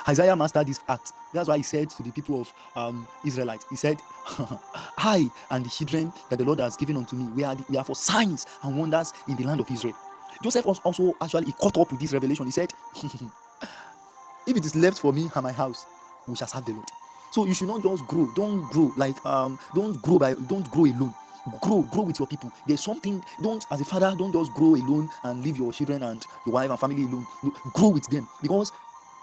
Isaiah mastered this act. That's why he said to the people of Israelites, he said, I and the children that the Lord has given unto me, we are for signs and wonders in the land of Israel. Joseph was also actually he caught up with this revelation. He said, if it is left for me and my house, we shall serve the Lord. So you should not just grow. Don't grow like don't grow alone. Grow with your people. There's something. Don't as a father, don't just grow alone and leave your children and your wife and family alone. No, grow with them, because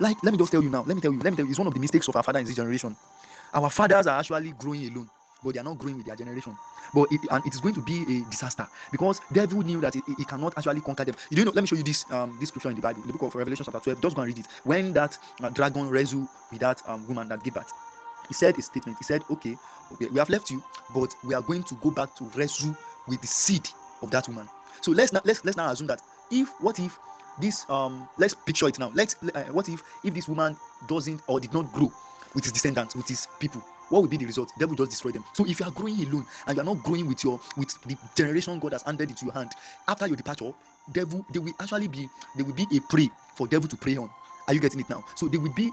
like let me just tell you now. Let me tell you. It's one of the mistakes of our father in this generation. Our fathers are actually growing alone, but they are not growing with their generation. But it is going to be a disaster, because devil knew that he cannot actually conquer them. You know, let me show you this scripture in the Bible, in the book of Revelation chapter 12. Just go and read it. When that dragon wrestled with that woman that gave birth, he said a statement. He said, okay, we have left you, but we are going to go back to wrestle with the seed of that woman. So let's now assume that what if this let's picture it now. What if this woman doesn't or did not grow with his descendants, with his people? What will be the result? Devil will just destroy them. So if you are growing alone and you are not growing with the generation God has handed into your hand, after your departure, they will be a prey for devil to prey on. Are you getting it now? So it will be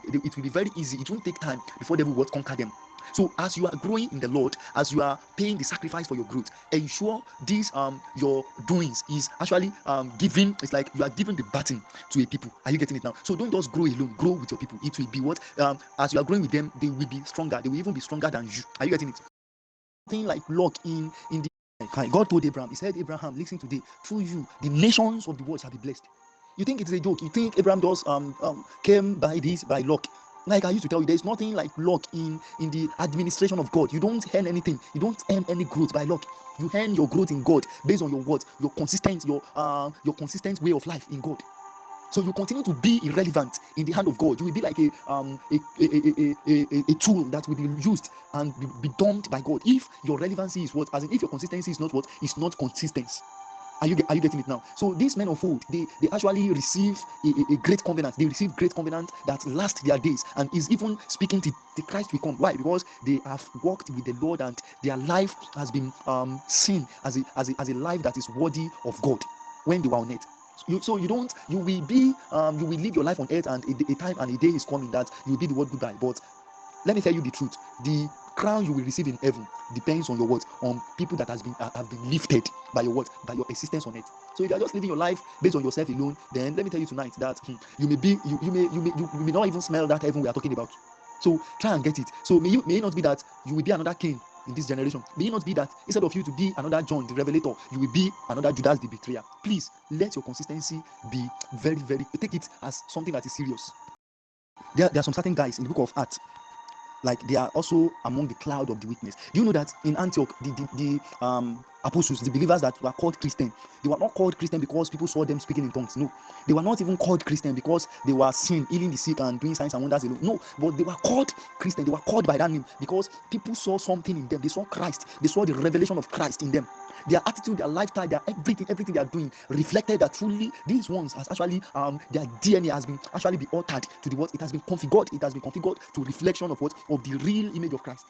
very easy. It won't take time before devil will conquer them. So as you are growing in the Lord, as you are paying the sacrifice for your growth, ensure this your doings is actually giving. It's like you are giving the baton to a people. Are you getting it now? So don't just grow alone. Grow with your people. It will be what as you are growing with them, they will be stronger. They will even be stronger than you. Are you getting it? Thing like luck in the God told Abraham. He said, Abraham, listen today. Through you, the nations of the world shall be blessed. You think it is a joke? You think Abraham just came by this by luck? Like I used to tell you, there is nothing like luck in the administration of God. You don't earn anything. You don't earn any growth by luck. You earn your growth in God based on your consistent way of life in God. So you continue to be irrelevant in the hand of God. You will be like a tool that will be used and be dumped by God. If your relevancy is if your consistency is not consistent. Are you getting it now? So these men of old, they actually receive a great covenant. They receive great covenant that lasts their days, and is even speaking to the Christ will come. Why? Because they have walked with the Lord, and their life has been seen as a life that is worthy of God when they were on earth. You will live your life on earth, and a time and a day is coming that you will be the word goodbye. But let me tell you the truth. The crown you will receive in heaven depends on your words, on people that have been lifted by your words, by your existence on it. So if you are just living your life based on yourself alone, then let me tell you tonight that you may not even smell that heaven we are talking about. So try and get it. So may it not be that you will be another king in this generation. May it not be that instead of you to be another John the Revelator, you will be another Judas the betrayer. Please let your consistency be very, very, take it as something that is serious. There are some certain guys in the book of Acts, like they are also among the cloud of the witness. Do you know that in Antioch, the apostles, the believers that were called Christian, they were not called Christian because people saw them speaking in tongues. No, they were not even called Christian because they were seen healing the sick and doing signs and wonders alone. No, but they were called Christian. They were called by that name because people saw something in them. They saw Christ. They saw the revelation of Christ in them. Their attitude, their lifestyle, their everything they are doing reflected that truly these ones has actually their DNA has been actually be altered to the what it has been configured. It has been configured to reflection of the real image of Christ.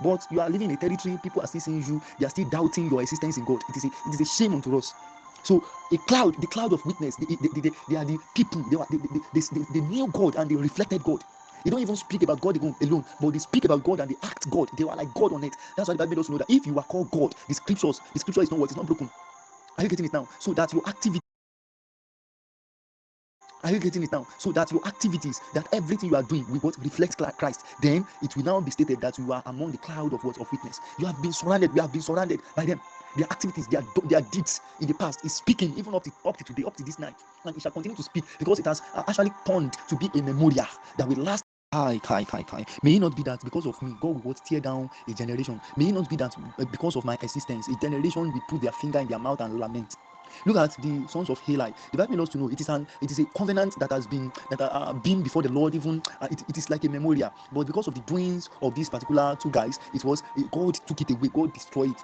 But you are living in a territory, people are still seeing you, they are still doubting your existence in God. It is a shame unto us. So the cloud of witness, they are the people, they knew God and they reflected God. They don't even speak about God alone, but they speak about God and they act God. They are like God on it. That's why the Bible made us know that if you are called God, the scripture is not what is not broken. Are you getting it now? So that your activity Are you getting it now? So that your activities, that everything you are doing will what reflects Christ. Then it will now be stated that you are among the cloud of witness. You have been surrounded. We have been surrounded by them. Their activities, their deeds in the past is speaking even up to today, up to this night, and it shall continue to speak because it has actually turned to be a memorial that will last. Kai. May it not be that because of me, God will tear down a generation. May it not be that because of my existence, a generation will put their finger in their mouth and lament. Look at the sons of Heli. The Bible knows to know it is a covenant that has been been before the Lord. Even it is like a memorial. But because of the doings of these particular two guys, God took it away. God destroyed it.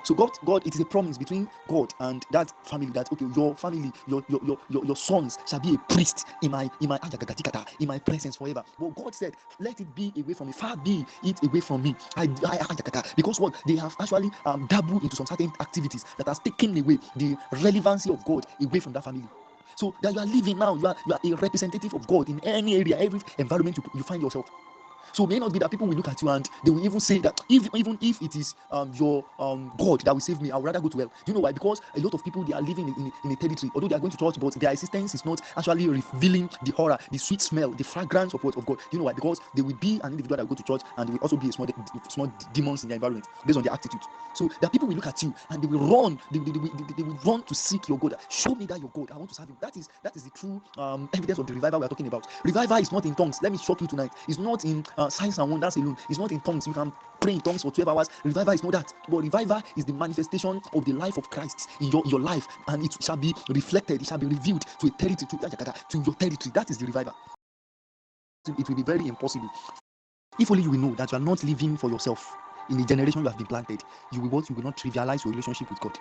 So God, it is a promise between God and that family that okay, your family, your sons shall be a priest in my presence forever. But God said, let it be away from me, far be it away from me. Because what they have actually dabbled into some certain activities that has taken away the relevancy of God away from that family. So that you are living now, you are a representative of God in any area, every environment you find yourself. So it may not be that people will look at you and they will even say that even if it is your God that will save me, I would rather go to hell. Do you know why? Because a lot of people, they are living in a territory, although they are going to church, but their existence is not actually revealing the horror, the sweet smell, the fragrance of what of God. Do you know why? Because they will be an individual that will go to church, and they will also be a small demons in their environment based on their attitude. So that people will look at you and they will run, they will run to seek your God. Show me that your God, I want to serve him. That is the true evidence of the revival we are talking about. Revival is not in tongues. Let me shock you tonight. It's not in signs and wonders alone. It's not in tongues. You can pray in tongues for 12 hours. Revival is not that. But revival is the manifestation of the life of Christ in your life, and it shall be reflected, it shall be revealed to a territory, to your territory. That is the revival. It will be very impossible. If only you will know that you are not living for yourself in the generation you have been planted, you will not trivialize your relationship with God.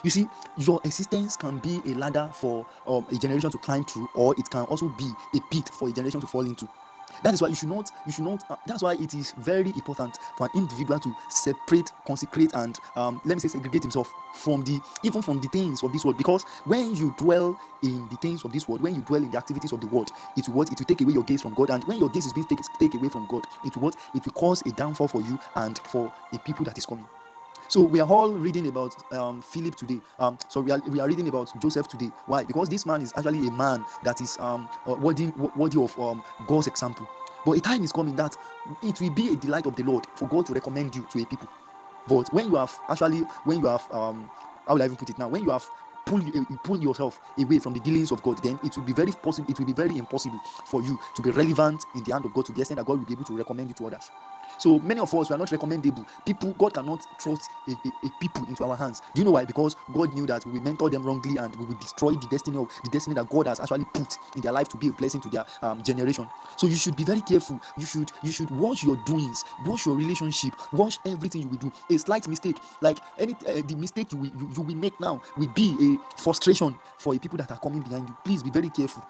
You see, your existence can be a ladder for a generation to climb through, or it can also be a pit for a generation to fall into. That is why you should not. That's why it is very important for an individual to separate, consecrate, and let me say segregate himself from even from the things of this world. Because when you dwell in the things of this world, when you dwell in the activities of the world, it will take away your gaze from God. And when your gaze is being taken away from God, it will cause a downfall for you and for a people that is coming. So we are all reading about Philip today. So we are reading about Joseph today. Why? Because this man is actually a man that is worthy of God's example. But a time is coming that it will be a delight of the Lord for God to recommend you to a people. But when you have how will I even put it now? When you have pull yourself away from the dealings of God, then it will be very possible. It will be very impossible for you to be relevant in the hand of God to the extent that God will be able to recommend you to others. So many of us, we are not recommendable. God cannot trust a people into our hands. Do you know why? Because God knew that we will mentor them wrongly and we will destroy the destiny that God has actually put in their life to be a blessing to their generation. So you should be very careful. You should watch your doings, watch your relationship, watch everything you will do. A slight mistake, like the mistake you will make now, will be a frustration for the people that are coming behind you. Please be very careful.